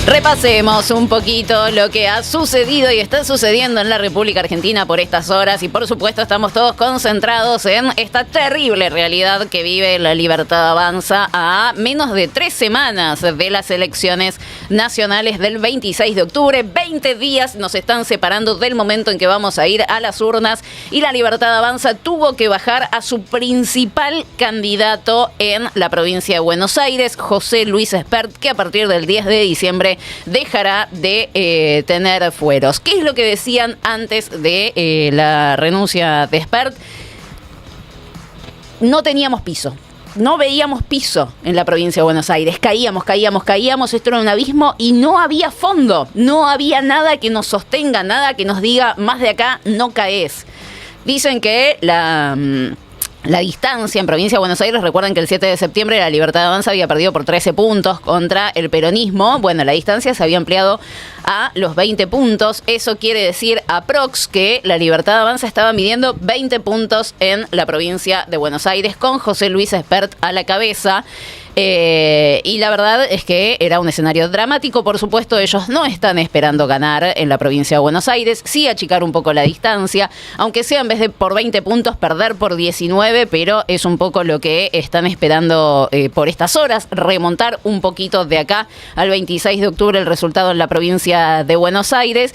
Repasemos un poquito lo que ha sucedido y está sucediendo en la República Argentina por estas horas y por supuesto estamos todos concentrados en esta terrible realidad que vive La Libertad Avanza a menos de 3 semanas de las elecciones nacionales del 26 de octubre. 20 días nos están separando del momento en que vamos a ir a las urnas y La Libertad Avanza tuvo que bajar a su principal candidato en la provincia de Buenos Aires, José Luis Espert, que a partir del 10 de diciembre dejará de tener fueros. ¿Qué es lo que decían antes de la renuncia de Espert? No teníamos piso. No veíamos piso en la provincia de Buenos Aires. Caíamos. Esto era un abismo y no había fondo. No había nada que nos sostenga, nada que nos diga más de acá no caes. Dicen que la distancia en provincia de Buenos Aires, recuerden que el 7 de septiembre La Libertad Avanza había perdido por 13 puntos contra el peronismo. Bueno, la distancia se había ampliado a los 20 puntos. Eso quiere decir aprox que La Libertad Avanza estaba midiendo 20 puntos en la provincia de Buenos Aires con José Luis Espert a la cabeza. Y la verdad es que era un escenario dramático. Por supuesto, ellos no están esperando ganar en la provincia de Buenos Aires, sí achicar un poco la distancia, aunque sea en vez de por 20 puntos, perder por 19, pero es un poco lo que están esperando por estas horas, remontar un poquito de acá al 26 de octubre el resultado en la provincia de Buenos Aires.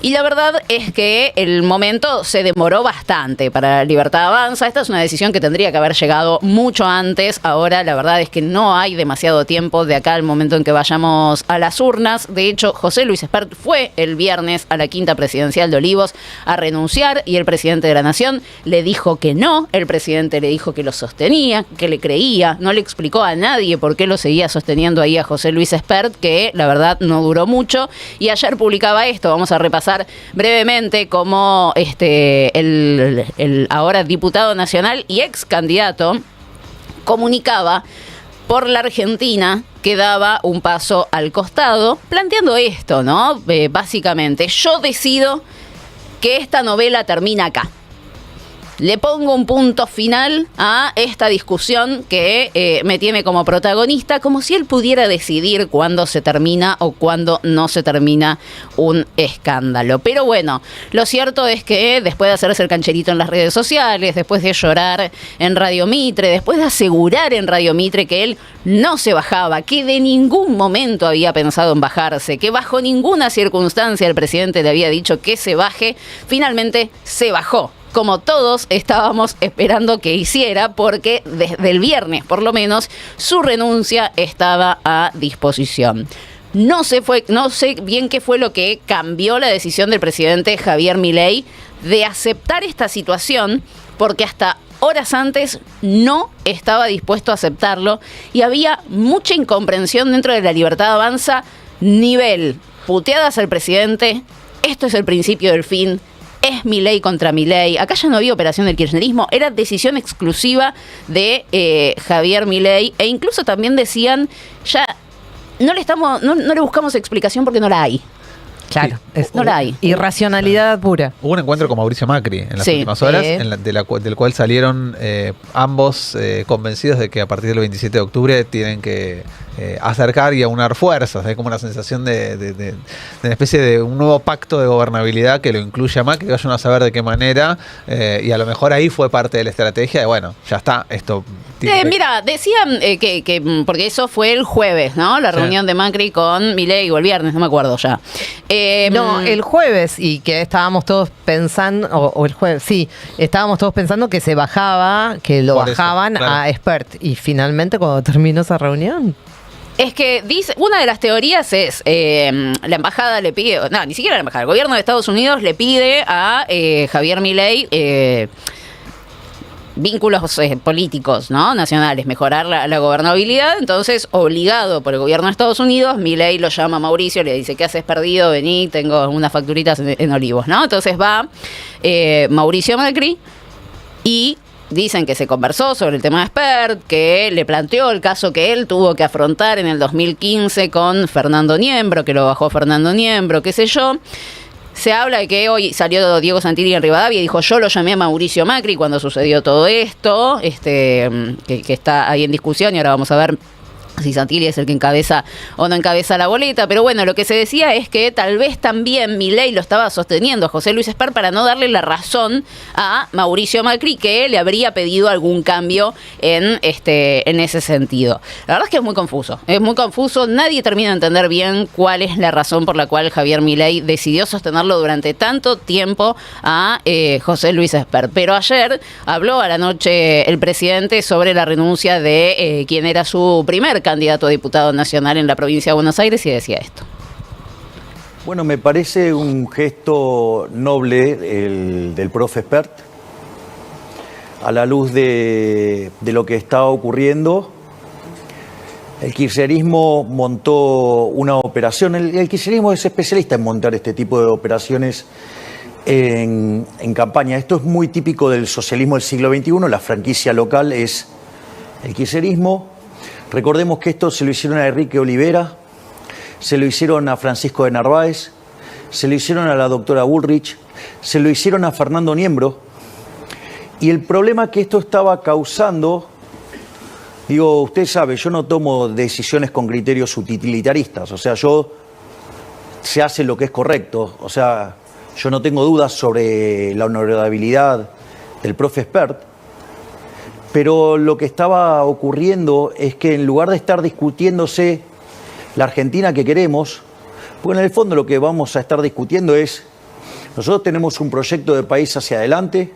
Y la verdad es que el momento se demoró bastante para La Libertad Avanza. Esta es una decisión que tendría que haber llegado mucho antes. Ahora la verdad es que no hay demasiado tiempo de acá al momento en que vayamos a las urnas. De hecho, José Luis Espert fue el viernes a la Quinta Presidencial de Olivos a renunciar y el presidente de la Nación le dijo que no. El presidente le dijo que lo sostenía, que le creía. No le explicó a nadie por qué lo seguía sosteniendo ahí a José Luis Espert, que la verdad no duró mucho. Y ayer publicaba esto. Vamos a repasar brevemente cómo el ahora diputado nacional y ex candidato comunicaba por la Argentina que daba un paso al costado, planteando esto, ¿no? Básicamente, yo decido que esta novela termina acá. Le pongo un punto final a esta discusión que me tiene como protagonista, como si él pudiera decidir cuándo se termina o cuándo no se termina un escándalo. Pero bueno, lo cierto es que después de hacerse el cancherito en las redes sociales, después de llorar en Radio Mitre, después de asegurar en Radio Mitre que él no se bajaba, que de ningún momento había pensado en bajarse, que bajo ninguna circunstancia el presidente le había dicho que se baje, finalmente se bajó, como todos estábamos esperando que hiciera, porque desde el viernes, por lo menos, su renuncia estaba a disposición. No sé bien qué fue lo que cambió la decisión del presidente Javier Milei de aceptar esta situación, porque hasta horas antes no estaba dispuesto a aceptarlo y había mucha incomprensión dentro de La Libertad Avanza, nivel puteadas al presidente, esto es el principio del fin, es Milei contra Milei. Acá ya no había operación del kirchnerismo, era decisión exclusiva de Javier Milei, e incluso también decían, ya no le buscamos explicación porque no la hay. Claro, sí, no la hay. Irracionalidad pura. Hubo un encuentro con Mauricio Macri en las últimas horas, del cual salieron ambos convencidos de que a partir del 27 de octubre tienen que acercar y aunar fuerzas. Hay como una sensación de una especie de un nuevo pacto de gobernabilidad que lo incluye a Macri, que vayan a saber de qué manera, y a lo mejor ahí fue parte de la estrategia de, bueno, ya está, esto... Mira, decían que porque eso fue el jueves, ¿no? La reunión de Macri con Milei, o el viernes, no me acuerdo ya. No, el jueves, y que estábamos todos pensando, o el jueves, sí, estábamos todos pensando que se bajaba, que lo por bajaban eso, claro, a Espert, y finalmente cuando terminó esa reunión... Es que dice, una de las teorías es, la embajada le pide, no, ni siquiera la embajada, el gobierno de Estados Unidos le pide a Javier Milei vínculos políticos, ¿no? Nacionales, mejorar la gobernabilidad. Entonces, obligado por el gobierno de Estados Unidos, Milei lo llama a Mauricio, le dice, ¿qué haces perdido? Vení, tengo unas facturitas en Olivos, ¿no? Entonces va Mauricio Macri y dicen que se conversó sobre el tema de Espert, que le planteó el caso que él tuvo que afrontar en el 2015 con Fernando Niembro, que lo bajó Fernando Niembro, qué sé yo. Se habla de que hoy salió Diego Santilli en Rivadavia y dijo, yo lo llamé a Mauricio Macri cuando sucedió todo esto, que está ahí en discusión, y ahora vamos a ver si Santilli es el que encabeza o no encabeza la boleta, pero bueno, lo que se decía es que tal vez también Milei lo estaba sosteniendo a José Luis Espert para no darle la razón a Mauricio Macri, que le habría pedido algún cambio en ese sentido. La verdad es que es muy confuso, nadie termina de entender bien cuál es la razón por la cual Javier Milei decidió sostenerlo durante tanto tiempo a José Luis Espert. Pero ayer habló a la noche el presidente sobre la renuncia de quien era su primer candidato a diputado nacional en la provincia de Buenos Aires y decía esto. Bueno, me parece un gesto noble el del profe Espert a la luz de lo que está ocurriendo. El kirchnerismo montó una operación, el kirchnerismo es especialista en montar este tipo de operaciones en campaña. Esto es muy típico del socialismo del siglo XXI, la franquicia local es el kirchnerismo. Recordemos que esto se lo hicieron a Enrique Olivera, se lo hicieron a Francisco de Narváez, se lo hicieron a la doctora Bullrich, se lo hicieron a Fernando Niembro. Y el problema que esto estaba causando, digo, usted sabe, yo no tomo decisiones con criterios utilitaristas, o sea, se hace lo que es correcto, o sea, yo no tengo dudas sobre la honorabilidad del profe Espert. Pero lo que estaba ocurriendo es que en lugar de estar discutiéndose la Argentina que queremos, pues en el fondo lo que vamos a estar discutiendo es, nosotros tenemos un proyecto de país hacia adelante,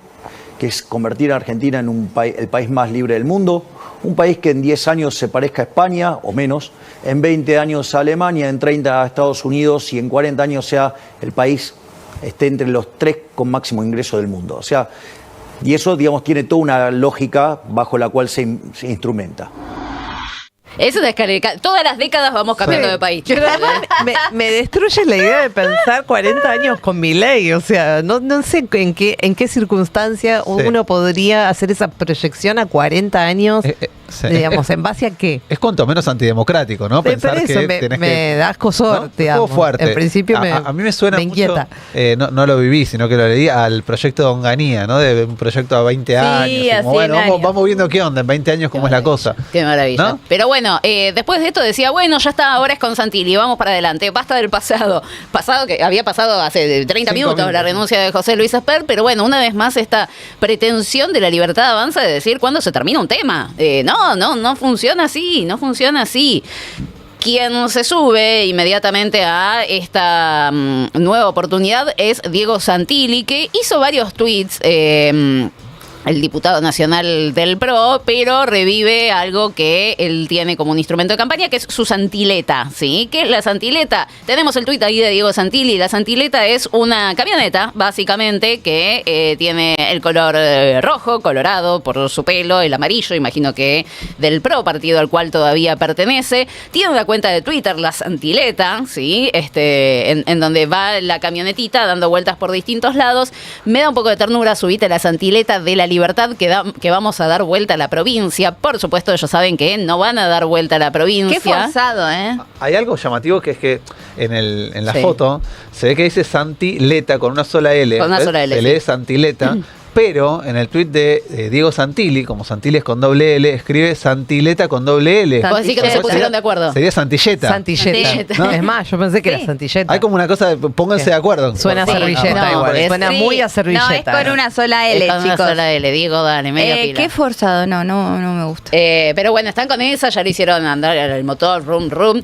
que es convertir a Argentina en el país más libre del mundo, un país que en 10 años se parezca a España, o menos, en 20 años a Alemania, en 30 a Estados Unidos y en 40 años sea el país, esté entre los 3 con máximo ingreso del mundo. O sea, y eso, digamos, tiene toda una lógica bajo la cual se instrumenta. Es una escalera. Todas las décadas vamos cambiando de país. Pero me destruye la idea de pensar 40 años con Milei. O sea, no sé en qué circunstancia uno podría hacer esa proyección a 40 años. Digamos, ¿en base a qué? Es cuanto menos antidemocrático, ¿no? Pensar por eso que me da escosor, ¿no? Digamos. Fuerte. En principio a mí me suena me inquieta. Mucho, no lo viví, sino que lo leí al proyecto de Onganía, ¿no? De un proyecto a 20 años. Como, bueno, vamos viendo qué onda en 20 años cómo es la cosa. Qué maravilla. ¿No? Pero bueno, después de esto decía, bueno, ya está, ahora es con Santilli, vamos para adelante, basta del pasado. Pasado que había pasado hace 30 minutos la renuncia de José Luis Espert, pero bueno, una vez más esta pretensión de la libertad avanza de decir cuándo se termina un tema. No funciona así, no funciona así. Quien se sube inmediatamente a esta nueva oportunidad es Diego Santilli, que hizo varios tweets, el diputado nacional del PRO, pero revive algo que él tiene como un instrumento de campaña, que es su santileta, ¿sí? Que la santileta, tenemos el tuit ahí de Diego Santilli, la santileta es una camioneta, básicamente, que tiene el color rojo, colorado por su pelo, el amarillo, imagino que del PRO, partido al cual todavía pertenece, tiene una cuenta de Twitter, la santileta, ¿sí? En donde va la camionetita dando vueltas por distintos lados. Me da un poco de ternura, subite la santileta de la libertad que vamos a dar vuelta a la provincia. Por supuesto, ellos saben que no van a dar vuelta a la provincia. Qué forzado, ¿eh? Hay algo llamativo que es que en la foto se ve que dice Santileta con una sola L. Con una sola L. Se lee Santileta. Pero en el tuit de Diego Santilli, como Santilli es con doble L, escribe Santileta con doble L. Vos decís que no se pusieron de acuerdo. Sería Santilleta. Santilleta. ¿No? Es más, yo pensé que era Santilleta. Hay como una cosa de pónganse de acuerdo. Suena a servilleta igual. Suena muy a servilleta. No, es con una sola L, es con chicos. una sola L, Diego, dale, media pila. Qué forzado, no me gusta. Pero bueno, están con esa, ya le hicieron andar el motor, rum.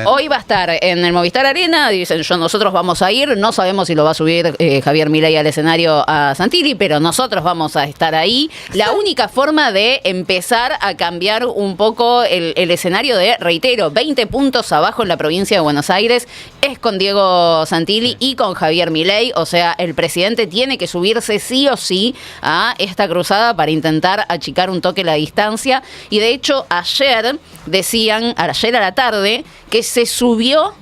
Hoy va a estar en el Movistar Arena, dicen, nosotros vamos a ir, no sabemos si lo va a subir Javier Milei al escenario a Santilli, pero nosotros vamos a estar ahí. La única forma de empezar a cambiar un poco el escenario de, reitero, 20 puntos abajo en la provincia de Buenos Aires es con Diego Santilli y con Javier Milei. O sea, el presidente tiene que subirse sí o sí a esta cruzada para intentar achicar un toque la distancia. Y de hecho, ayer a la tarde, que se subió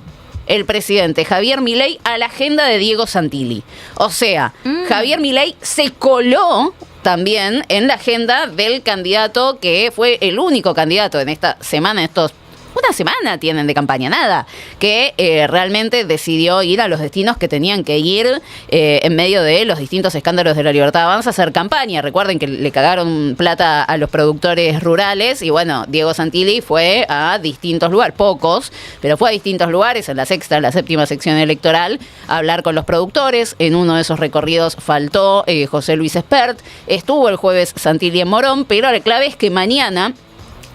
el presidente Javier Milei a la agenda de Diego Santilli. O sea, Javier Milei se coló también en la agenda del candidato que fue el único candidato en esta semana, estos Una semana tienen de campaña, nada. Que realmente decidió ir a los destinos que tenían que ir en medio de los distintos escándalos de La Libertad Avanza a hacer campaña. Recuerden que le cagaron plata a los productores rurales y bueno, Diego Santilli fue a distintos lugares, pocos, pero fue a distintos lugares en la sexta, en la séptima sección electoral a hablar con los productores. En uno de esos recorridos faltó José Luis Espert. Estuvo el jueves Santilli en Morón, pero la clave es que mañana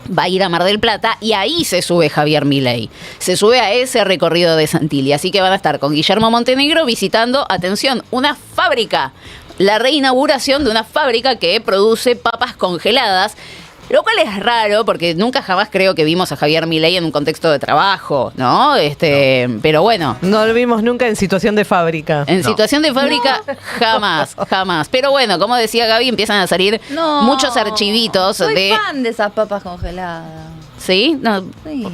va a ir a Mar del Plata y ahí se sube Javier Milei. Se sube a ese recorrido de Santilli. Así que van a estar con Guillermo Montenegro visitando, atención, una fábrica. La reinauguración de una fábrica que produce papas congeladas. Lo cual es raro porque nunca jamás creo que vimos a Javier Milei en un contexto de trabajo, ¿no? No. Pero bueno. No lo vimos nunca en situación de fábrica. En situación de fábrica, jamás. Pero bueno, como decía Gaby, empiezan a salir muchos archivitos Soy fan de esas papas congeladas. ¿Sí? No. Sí.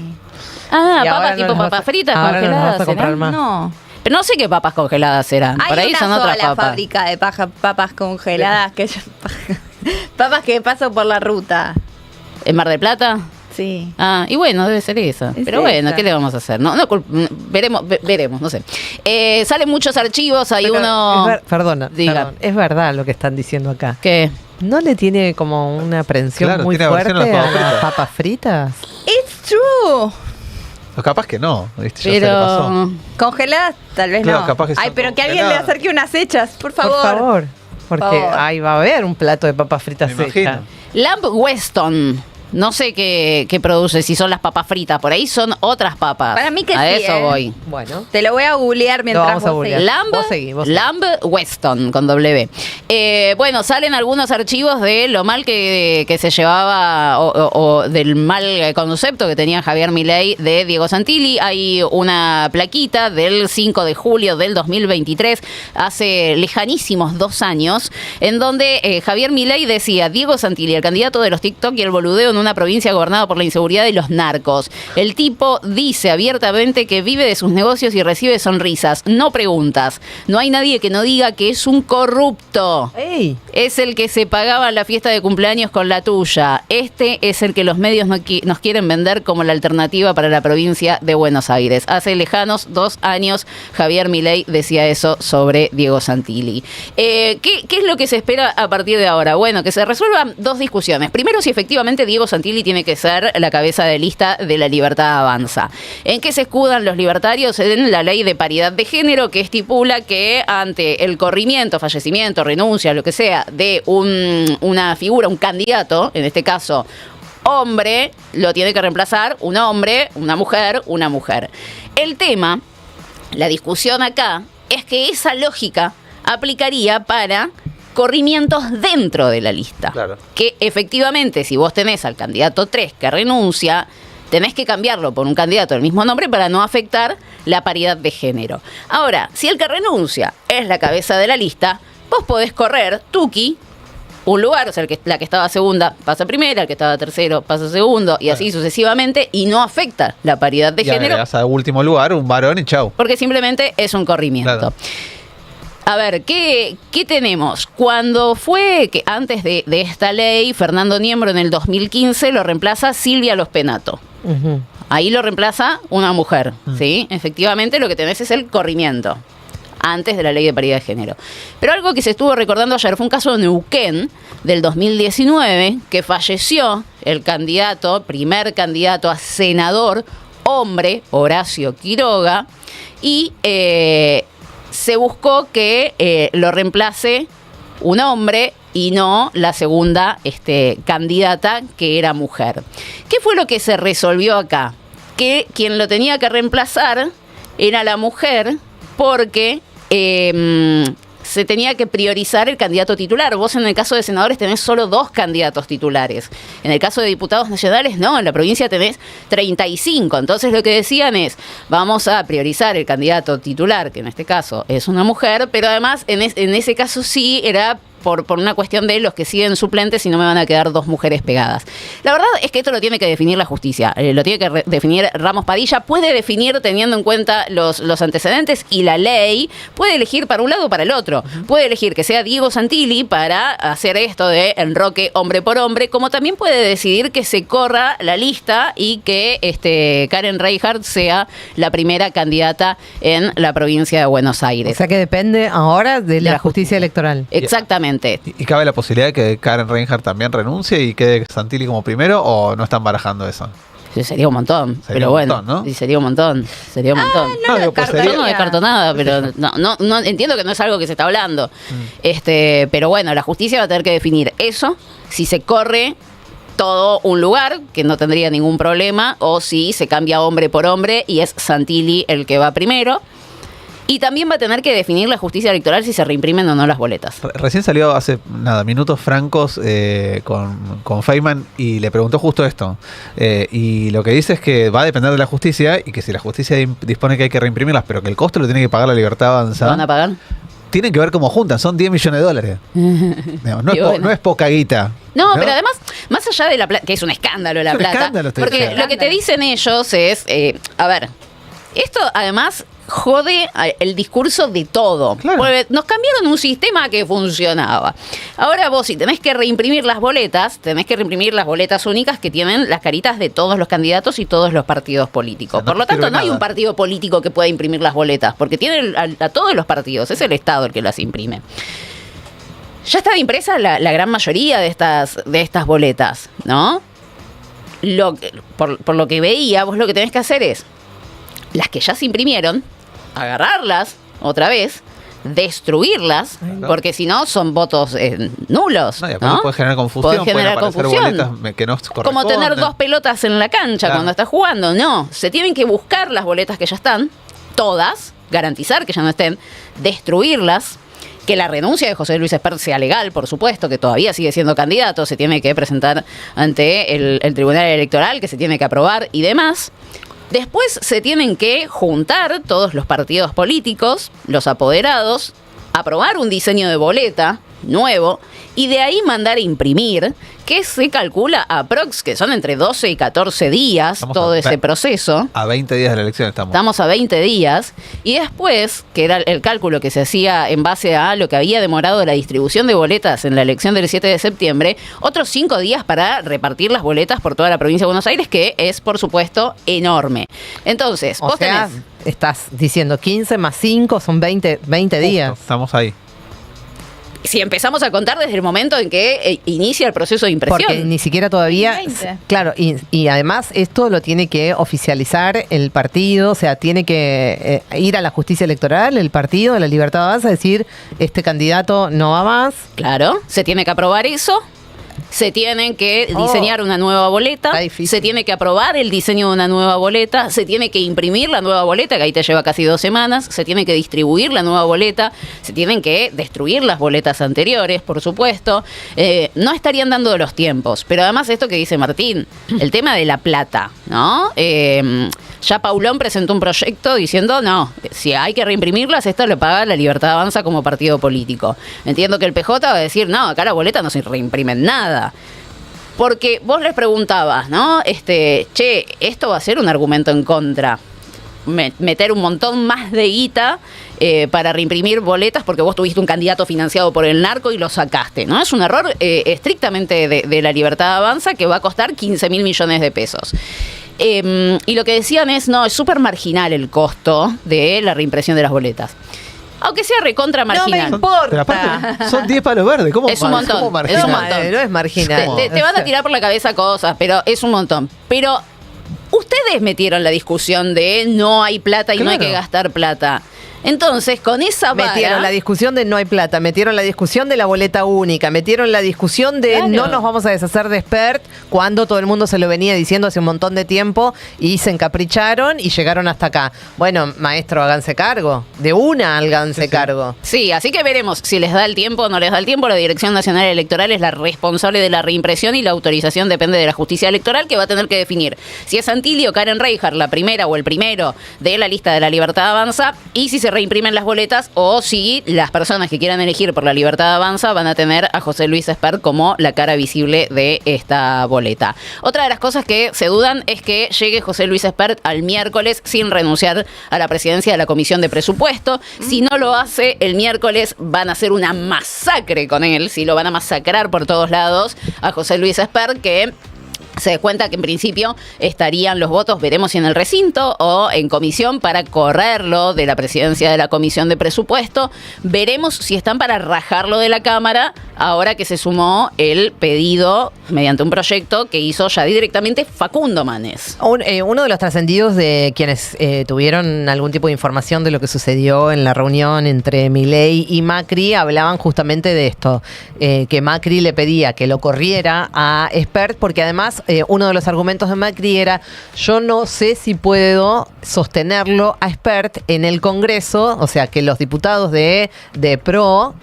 Ah, papas tipo papas fritas congeladas. Vas a comprar más. No. Pero no sé qué papas congeladas serán. Por ahí son otras papas. Hay una fábrica de papas congeladas que yo... papas que paso por la ruta. ¿En Mar del Plata? Sí. Ah, y bueno, debe ser esa. Es Pero bueno, esa. ¿qué le vamos a hacer? Veremos, no sé. Salen muchos archivos, hay Pero uno... Perdón, es verdad lo que están diciendo acá. ¿Qué? ¿No le tiene como una aprensión muy tiene fuerte aversión a las a papas las fritas. papas fritas? It's true. O capaz que no, ¿viste? Ya Pero... se le pasó. Congeladas, tal vez Claro, no. capaz que Ay, son pero que alguien le congeladas. acerque unas hechas, por favor. Por favor. Porque Por favor. ahí va a haber un plato de papas fritas Me hechas. imagino. Lamb Weston. No sé qué produce, si son las papas fritas. Por ahí son otras papas. Para mí que a sí, eso voy. Bueno. Te lo voy a googlear mientras vamos a vos googlear. seguís. Lamb, Vos seguí. Lamb Weston con W. Bueno, salen algunos archivos de lo mal que se llevaba o del mal concepto que tenía Javier Milei de Diego Santilli. Hay una plaquita del 5 de julio del 2023, hace lejanísimos 2 años, en donde Javier Milei decía: Diego Santilli, el candidato de los TikTok y el boludeo en una provincia gobernada por la inseguridad y los narcos. El tipo dice abiertamente que vive de sus negocios y recibe sonrisas, no preguntas. No hay nadie que no diga que es un corrupto. ¡Ey! Es el que se pagaba la fiesta de cumpleaños con la tuya. Este es el que los medios nos quieren vender como la alternativa para la provincia de Buenos Aires. Hace lejanos 2 años Javier Milei decía eso sobre Diego Santilli. ¿Qué es lo que se espera a partir de ahora? Bueno, que se resuelvan 2 discusiones. Primero, si efectivamente Diego Santilli tiene que ser la cabeza de lista de La Libertad Avanza. ¿En qué se escudan los libertarios? En la ley de paridad de género, que estipula que ante el corrimiento, fallecimiento, renuncia, lo que sea, de una figura, un candidato, en este caso hombre, lo tiene que reemplazar un hombre, una mujer, una mujer. El tema, la discusión acá, es que esa lógica aplicaría para corrimientos dentro de la lista. Claro. Que efectivamente, si vos tenés al candidato 3 que renuncia, tenés que cambiarlo por un candidato del mismo nombre para no afectar la paridad de género. Ahora, si el que renuncia es la cabeza de la lista, vos podés correr, tuki, un lugar, o sea, la que estaba segunda pasa primera, el que estaba tercero pasa segundo, y así sucesivamente, y no afecta la paridad de Y género, agregás a último lugar un varón y chau. porque simplemente es un corrimiento. Claro. A ver, ¿qué tenemos? Cuando fue que antes de esta ley, Fernando Niembro en el 2015 lo reemplaza Silvia Lospenato. Ujú. Ahí lo reemplaza una mujer, ¿sí? Efectivamente lo que tenés es el corrimiento, antes de la ley de paridad de género. Pero algo que se estuvo recordando ayer fue un caso de Neuquén del 2019, que falleció el candidato, primer candidato a senador, hombre, Horacio Quiroga, y se buscó que lo reemplace un hombre y no la segunda candidata, que era mujer. ¿Qué fue lo que se resolvió acá? Que quien lo tenía que reemplazar era la mujer, porque se tenía que priorizar el candidato titular. Vos en el caso de senadores tenés solo 2 candidatos titulares. En el caso de diputados nacionales, no, en la provincia tenés 35. Entonces lo que decían es, vamos a priorizar el candidato titular, que en este caso es una mujer, pero además en ese caso sí era por una cuestión de los que siguen suplentes y no me van a quedar dos mujeres pegadas. La verdad es que esto lo tiene que definir la justicia, lo tiene que definir Ramos Padilla, puede definir teniendo en cuenta los antecedentes y la ley, puede elegir para un lado o para el otro, puede elegir que sea Diego Santilli para hacer esto de enroque hombre por hombre, como también puede decidir que se corra la lista y que Karen Reichardt sea la primera candidata en la provincia de Buenos Aires. O sea que depende ahora de la justicia electoral. Exactamente. ¿Y cabe la posibilidad de que Karen Reichardt también renuncie y quede Santilli como primero o no están barajando eso? Sí, sería un montón, pero bueno, montón, ¿no? Sí, sería un montón. Yo no descarto nada, pero no entiendo que no es algo que se está hablando. Pero bueno, la justicia va a tener que definir eso, si se corre todo un lugar, que no tendría ningún problema, o si se cambia hombre por hombre y es Santilli el que va primero. Y también va a tener que definir la justicia electoral si se reimprimen o no las boletas. Recién salió hace minutos francos con Feynman y le preguntó justo esto. Y lo que dice es que va a depender de la justicia y que si la justicia dispone que hay que reimprimirlas, pero que el costo lo tiene que pagar la Libertad Avanza. ¿Lo van a pagar? Tienen que ver cómo juntan, son 10 millones de dólares. No es poca guita. No, pero además, más allá de la plata, que es un escándalo la plata, porque lo que te dicen ellos es, a ver, esto además jode el discurso de todo. Claro. Porque nos cambiaron un sistema que funcionaba. Ahora vos, si tenés que reimprimir las boletas, tenés que reimprimir las boletas únicas que tienen las caritas de todos los candidatos y todos los partidos políticos. Por lo tanto, no hay un partido político que pueda imprimir las boletas, porque tiene a todos los partidos. Es el Estado el que las imprime. Ya estaba impresa la gran mayoría de estas boletas, ¿no? Por lo que veía, vos lo que tenés que hacer es las que ya se imprimieron, agarrarlas otra vez, destruirlas, porque si no son votos nulos. No, y aparte puede generar confusión. Puede generar confusión. Que no como tener dos pelotas en la cancha cuando estás jugando. No, se tienen que buscar las boletas que ya están, todas, garantizar que ya no estén, destruirlas. Que la renuncia de José Luis Espert sea legal, por supuesto, que todavía sigue siendo candidato, se tiene que presentar ante el Tribunal Electoral, que se tiene que aprobar y demás. Después se tienen que juntar todos los partidos políticos, los apoderados, aprobar un diseño de boleta nuevo y de ahí mandar a imprimir, que se calcula aprox, que son entre 12 y 14 días todo ese proceso. A 20 días de la elección estamos. Estamos a 20 días. Y después, que era el cálculo que se hacía en base a lo que había demorado la distribución de boletas en la elección del 7 de septiembre, otros 5 días para repartir las boletas por toda la provincia de Buenos Aires, que es, por supuesto, enorme. Entonces, vos tenés... Estás diciendo 15 más 5 son 20 días. Estamos ahí. Si empezamos a contar desde el momento en que inicia el proceso de impresión. Porque ni siquiera todavía... 20. Claro, y además esto lo tiene que oficializar el partido, o sea, tiene que ir a la justicia electoral, el partido de la Libertad Avanza, decir, este candidato no va más. Claro, se tiene que aprobar eso. Se tiene que diseñar una nueva boleta, se tiene que aprobar el diseño de una nueva boleta, se tiene que imprimir la nueva boleta, que ahí te lleva casi 2 semanas, se tiene que distribuir la nueva boleta, se tienen que destruir las boletas anteriores, por supuesto. No estarían dando los tiempos, pero además esto que dice Martín, el tema de la plata, ¿no? Ya Paulón presentó un proyecto diciendo, no, si hay que reimprimirlas, esto lo paga la Libertad Avanza como partido político. Entiendo que el PJ va a decir, no, acá la boleta no se reimprimen nada. Porque vos les preguntabas, ¿no? Esto va a ser un argumento en contra. Meter un montón más de guita para reimprimir boletas porque vos tuviste un candidato financiado por el narco y lo sacaste, ¿no? Es un error estrictamente de la Libertad Avanza que va a costar 15.000 millones de pesos. Y lo que decían es, no, es súper marginal el costo de la reimpresión de las boletas. Aunque sea recontra marginal. No me importa. Pero aparte, son 10 palos verdes. ¿Cómo es un montón. ¿Cómo Es un montón. No es marginal. Te van a tirar por la cabeza cosas, pero es un montón. Pero ustedes metieron la discusión de no hay plata y no hay que gastar plata. Entonces, con esa vara... Metieron la discusión de no hay plata, metieron la discusión de la boleta única, metieron la discusión de no nos vamos a deshacer de Espert, cuando todo el mundo se lo venía diciendo hace un montón de tiempo y se encapricharon y llegaron hasta acá. Bueno, maestro, háganse cargo. De una, háganse cargo. Sí, así que veremos si les da el tiempo o no les da el tiempo. La Dirección Nacional Electoral es la responsable de la reimpresión y la autorización depende de la justicia electoral, que va a tener que definir si es Santilli o Karen Reichardt la primera o el primero de la lista de la Libertad Avanza y si se se reimprimen las boletas o si las personas que quieran elegir por La Libertad Avanza van a tener a José Luis Espert como la cara visible de esta boleta. Otra de las cosas que se dudan es que llegue José Luis Espert al miércoles sin renunciar a la presidencia de la Comisión de Presupuesto. Si no lo hace, el miércoles van a hacer una masacre con él, si lo van a masacrar por todos lados a José Luis Espert, que se cuenta que en principio estarían los votos, veremos si en el recinto o en comisión, para correrlo de la presidencia de la Comisión de Presupuesto. Veremos si están para rajarlo de la Cámara, ahora que se sumó el pedido mediante un proyecto que hizo ya directamente Facundo Manes. Uno de los trascendidos de quienes tuvieron algún tipo de información de lo que sucedió en la reunión entre Milei y Macri, hablaban justamente de esto, que Macri le pedía que lo corriera a Espert, porque además uno de los argumentos de Macri era: yo no sé si puedo sostenerlo a Espert en el Congreso, o sea, que los diputados de PRO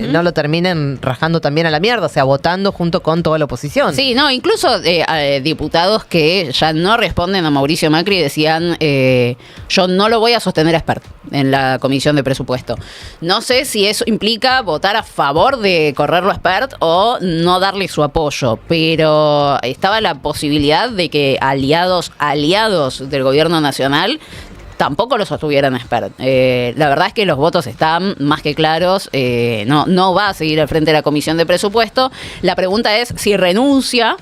no lo terminen rajando también a la mierda, o sea, votando junto con toda la oposición. Sí, no, incluso diputados que ya no responden a Mauricio Macri decían, yo no lo voy a sostener a Espert en la Comisión de Presupuesto. No sé si eso implica votar a favor de correrlo a Espert o no darle su apoyo, pero estaba la posibilidad de que aliados del gobierno nacional tampoco lo sostuvieran a Espert. La verdad es que los votos están más que claros. No va a seguir al frente de la Comisión de Presupuesto. La pregunta es si renuncia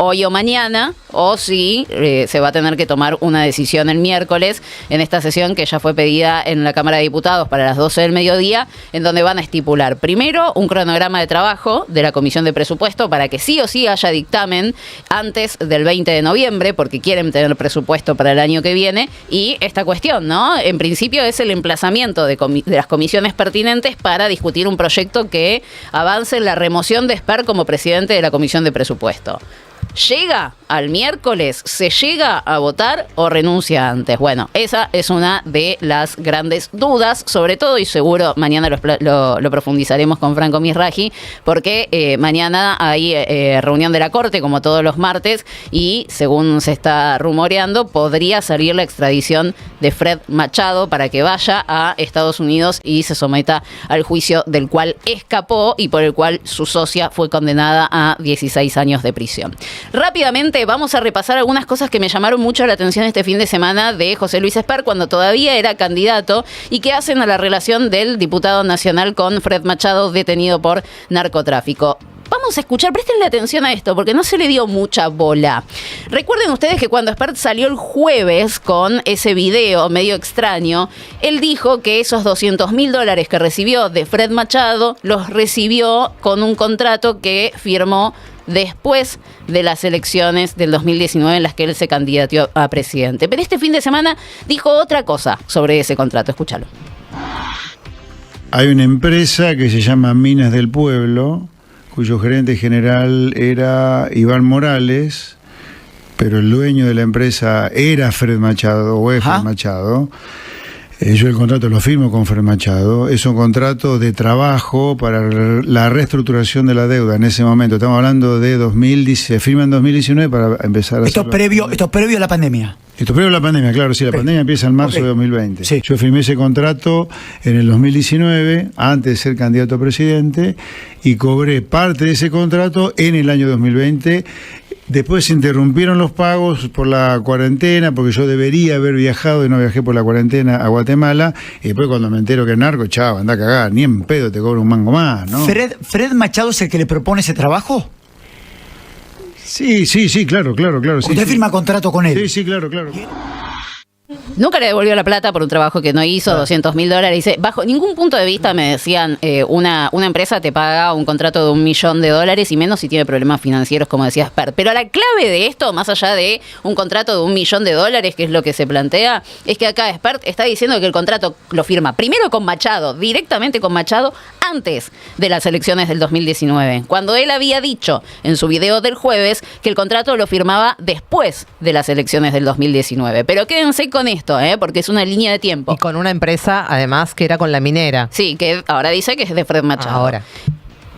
hoy o mañana, o si se va a tener que tomar una decisión el miércoles en esta sesión que ya fue pedida en la Cámara de Diputados para las 12 del mediodía, en donde van a estipular primero un cronograma de trabajo de la Comisión de Presupuesto para que sí o sí haya dictamen antes del 20 de noviembre, porque quieren tener presupuesto para el año que viene, y esta cuestión, ¿no? En principio es el emplazamiento de las comisiones pertinentes para discutir un proyecto que avance en la remoción de Espert como presidente de la Comisión de Presupuesto. ¿Llega al miércoles? ¿Se llega a votar o renuncia antes? Bueno, esa es una de las grandes dudas, sobre todo, y seguro mañana lo profundizaremos con Franco Misraji, porque mañana hay reunión de la Corte, como todos los martes, y según se está rumoreando, podría salir la extradición de Fred Machado para que vaya a Estados Unidos y se someta al juicio del cual escapó y por el cual su socia fue condenada a 16 años de prisión. Rápidamente vamos a repasar algunas cosas que me llamaron mucho la atención este fin de semana de José Luis Espert cuando todavía era candidato y que hacen a la relación del diputado nacional con Fred Machado, detenido por narcotráfico. Vamos a escuchar, prestenle atención a esto, porque no se le dio mucha bola. Recuerden ustedes que cuando Espert salió el jueves con ese video medio extraño, él dijo que esos $200.000 que recibió de Fred Machado los recibió con un contrato que firmó después de las elecciones del 2019 en las que él se candidateó a presidente. Pero este fin de semana dijo otra cosa sobre ese contrato. Escúchalo. Hay una empresa que se llama Minas del Pueblo, cuyo gerente general era Iván Morales, pero el dueño de la empresa era Fred Machado, o es Fred Machado. Yo el contrato lo firmo con Fred Machado. Es un contrato de trabajo para la reestructuración de la deuda en ese momento. Estamos hablando de 2010, se firma en 2019 para empezar a esto previo a la pandemia. Esto previo a la pandemia, claro, sí, la pandemia empieza en marzo de 2020. Sí. Yo firmé ese contrato en el 2019, antes de ser candidato a presidente, y cobré parte de ese contrato en el año 2020. Después se interrumpieron los pagos por la cuarentena, porque yo debería haber viajado y no viajé por la cuarentena a Guatemala. Y después cuando me entero que es narco, chavo, anda a cagar, ni en pedo te cobro un mango más, ¿no? ¿Fred Machado es el que le propone ese trabajo? Sí, claro. ¿Usted firma contrato con él? Sí, claro. Nunca le devolvió la plata por un trabajo que no hizo, $200.000. Dice, bajo ningún punto de vista me decían, una empresa te paga un contrato de $1 millón y menos si tiene problemas financieros, como decía Espert. Pero la clave de esto, más allá de un contrato de $1 millón, que es lo que se plantea, es que acá Espert está diciendo que el contrato lo firma primero con Machado, directamente con Machado, antes de las elecciones del 2019. Cuando él había dicho en su video del jueves que el contrato lo firmaba después de las elecciones del 2019. Pero quédense con esto, porque es una línea de tiempo. Y con una empresa, además, que era con la minera. Sí, que ahora dice que es de Fred Machado. Ahora.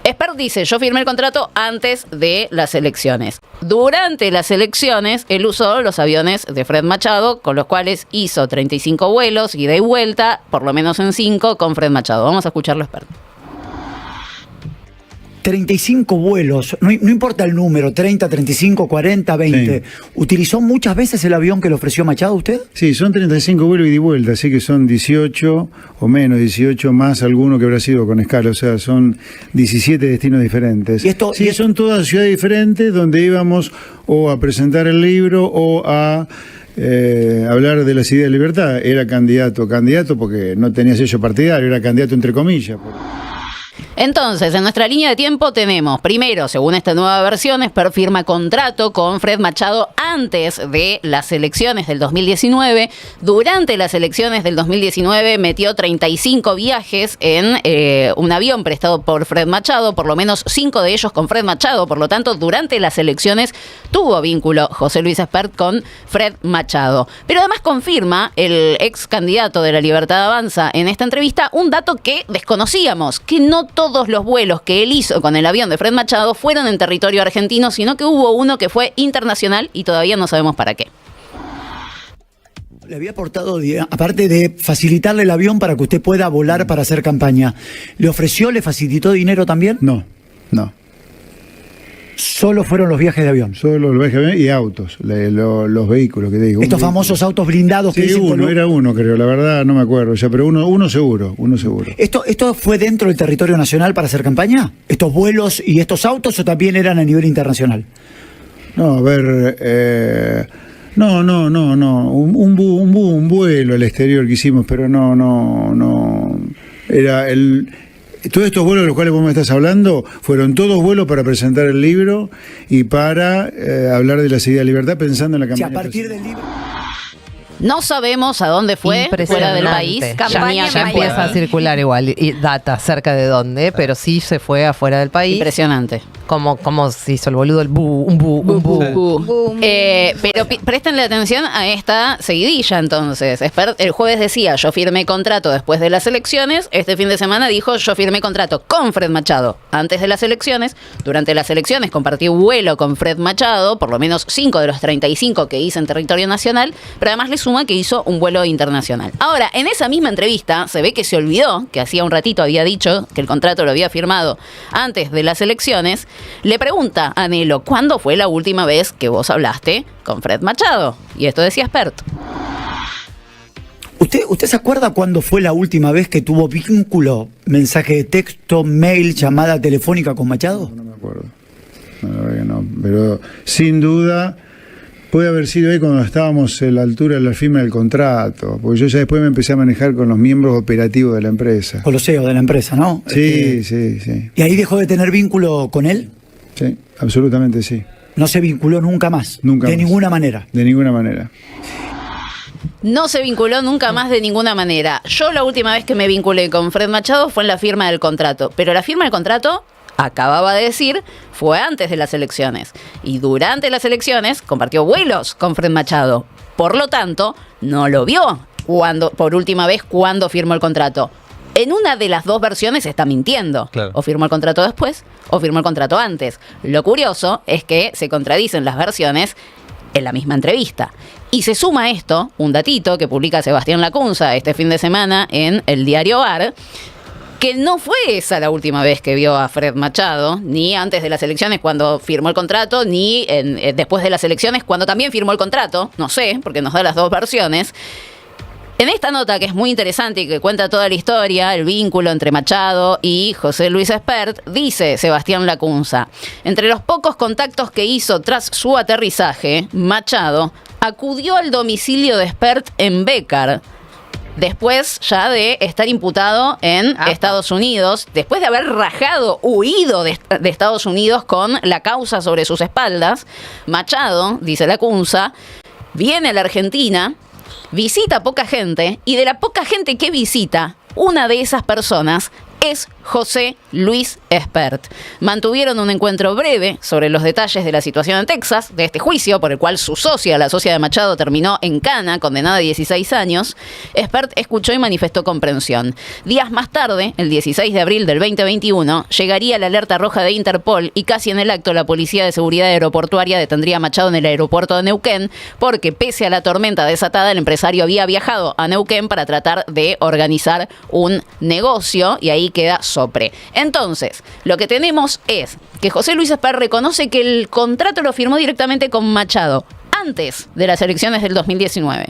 Espert dice, yo firmé el contrato antes de las elecciones. Durante las elecciones, él usó los aviones de Fred Machado, con los cuales hizo 35 vuelos, ida y vuelta, por lo menos en 5, con Fred Machado. Vamos a escucharlo, Espert. 35 vuelos, no importa el número, 30, 35, 40, 20. Sí. ¿Utilizó muchas veces el avión que le ofreció Machado usted? Sí, son 35 vuelos ida y vuelta, así que son 18 o menos, 18 más alguno que habrá sido con escala, o sea, son 17 destinos diferentes. Son todas ciudades diferentes donde íbamos o a presentar el libro o a hablar de las ideas de libertad. Era candidato porque no tenía sello partidario, era candidato entre comillas. Entonces, en nuestra línea de tiempo tenemos, primero, según esta nueva versión, Espert firma contrato con Fred Machado antes de las elecciones del 2019. Durante las elecciones del 2019 metió 35 viajes en un avión prestado por Fred Machado, por lo menos 5 de ellos con Fred Machado. Por lo tanto, durante las elecciones tuvo vínculo José Luis Espert con Fred Machado. Pero además confirma el ex candidato de La Libertad Avanza en esta entrevista un dato que desconocíamos, que no todos los vuelos que él hizo con el avión de Fred Machado fueron en territorio argentino, sino que hubo uno que fue internacional y todavía no sabemos para qué. Le había aportado, aparte de facilitarle el avión para que usted pueda volar para hacer campaña, le facilitó dinero también? No. Solo fueron los viajes de avión. Solo los viajes de avión y autos, los vehículos que te digo. Estos famosos autos blindados que dicen. Sí, era uno, creo, la verdad no me acuerdo ya, pero uno seguro. ¿Esto fue dentro del territorio nacional para hacer campaña? ¿Estos vuelos y estos autos o también eran a nivel internacional? No, a ver, no. Un vuelo al exterior que hicimos, pero no. Era todos estos vuelos de los cuales vos me estás hablando fueron todos vuelos para presentar el libro y para hablar de la ideas de libertad pensando en la campaña. Si a partir del libro... No sabemos a dónde fue, fuera del país. Ya empieza a circular igual, y data cerca de dónde, pero sí se fue afuera del país. Impresionante. Como se hizo el boludo, un bu. Pero préstenle atención a esta seguidilla entonces. Espert el jueves decía, yo firmé contrato después de las elecciones. Este fin de semana dijo, yo firmé contrato con Fred Machado antes de las elecciones. Durante las elecciones compartí vuelo con Fred Machado, por lo menos 5 de los 35 que hice en territorio nacional, pero además le suma que hizo un vuelo internacional. Ahora, en esa misma entrevista se ve que se olvidó, que hacía un ratito había dicho que el contrato lo había firmado antes de las elecciones. Le pregunta a Nelo, ¿cuándo fue la última vez que vos hablaste con Fred Machado? Y esto decía Espert. ¿Usted se acuerda cuándo fue la última vez que tuvo vínculo, mensaje de texto, mail, llamada telefónica con Machado? No me acuerdo. No, la verdad que no. Pero sin duda puede haber sido ahí cuando estábamos a la altura de la firma del contrato, porque yo ya después me empecé a manejar con los miembros operativos de la empresa. Con los CEO de la empresa, ¿no? Sí. ¿Y ahí dejó de tener vínculo con él? Sí, absolutamente sí. ¿No se vinculó nunca más? Nunca de más. Ninguna manera. De ninguna manera. No se vinculó nunca más de ninguna manera. Yo la última vez que me vinculé con Fred Machado fue en la firma del contrato, pero la firma del contrato, acababa de decir, fue antes de las elecciones. Y durante las elecciones compartió vuelos con Fred Machado. Por lo tanto, no lo vio por última vez cuando firmó el contrato. En una de las dos versiones está mintiendo. Claro. O firmó el contrato después o firmó el contrato antes. Lo curioso es que se contradicen las versiones en la misma entrevista. Y se suma a esto un datito que publica Sebastián Lacunza este fin de semana en el diario AR, que no fue esa la última vez que vio a Fred Machado, ni antes de las elecciones cuando firmó el contrato, ni después de las elecciones cuando también firmó el contrato, no sé, porque nos da las dos versiones. En esta nota, que es muy interesante y que cuenta toda la historia, el vínculo entre Machado y José Luis Espert, dice Sebastián Lacunza, entre los pocos contactos que hizo tras su aterrizaje, Machado acudió al domicilio de Espert en Bécar, después ya de estar imputado en Estados Unidos, después de haber huido de Estados Unidos con la causa sobre sus espaldas. Machado, dice Lacunza, viene a la Argentina, visita poca gente, y de la poca gente que visita, una de esas personas es José Luis Espert. Mantuvieron un encuentro breve sobre los detalles de la situación en Texas, de este juicio por el cual su socia, la socia de Machado, terminó en cana, condenada a 16 años. Espert escuchó y manifestó comprensión. Días más tarde, el 16 de abril del 2021, llegaría la alerta roja de Interpol y casi en el acto la Policía de Seguridad Aeroportuaria detendría a Machado en el aeropuerto de Neuquén porque pese a la tormenta desatada, el empresario había viajado a Neuquén para tratar de organizar un negocio y ahí queda sopre. Entonces, lo que tenemos es que José Luis Espert reconoce que el contrato lo firmó directamente con Machado antes de las elecciones del 2019.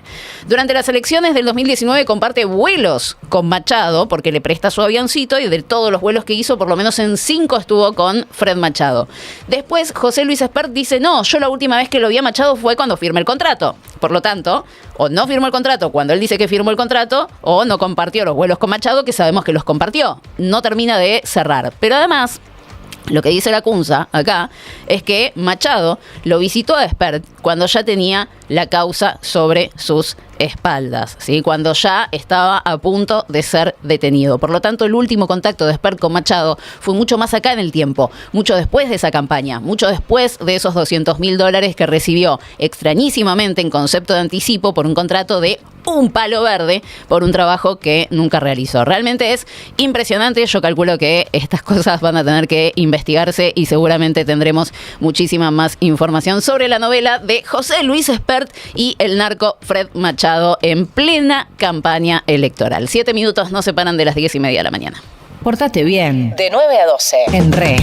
Durante las elecciones del 2019 comparte vuelos con Machado porque le presta su avioncito y de todos los vuelos que hizo, por lo menos en 5 estuvo con Fred Machado. Después, José Luis Espert dice, no, yo la última vez que lo vi a Machado fue cuando firmé el contrato. Por lo tanto, o no firmó el contrato cuando él dice que firmó el contrato, o no compartió los vuelos con Machado, que sabemos que los compartió. No termina de cerrar. Pero además, lo que dice la Cunza acá es que Machado lo visitó a Espert cuando ya tenía la causa sobre sus espaldas, ¿sí? Cuando ya estaba a punto de ser detenido. Por lo tanto, el último contacto de Espert con Machado fue mucho más acá en el tiempo, mucho después de esa campaña, mucho después de esos $200.000 que recibió extrañísimamente en concepto de anticipo por un contrato de un palo verde por un trabajo que nunca realizó. Realmente es impresionante. Yo calculo que estas cosas van a tener que investigarse y seguramente tendremos muchísima más información sobre la novela de José Luis Espert y el narco Fred Machado en plena campaña electoral. 7 minutos nos separan de las 10:30 de la mañana. Pórtate bien. De 9 a 12. En Re.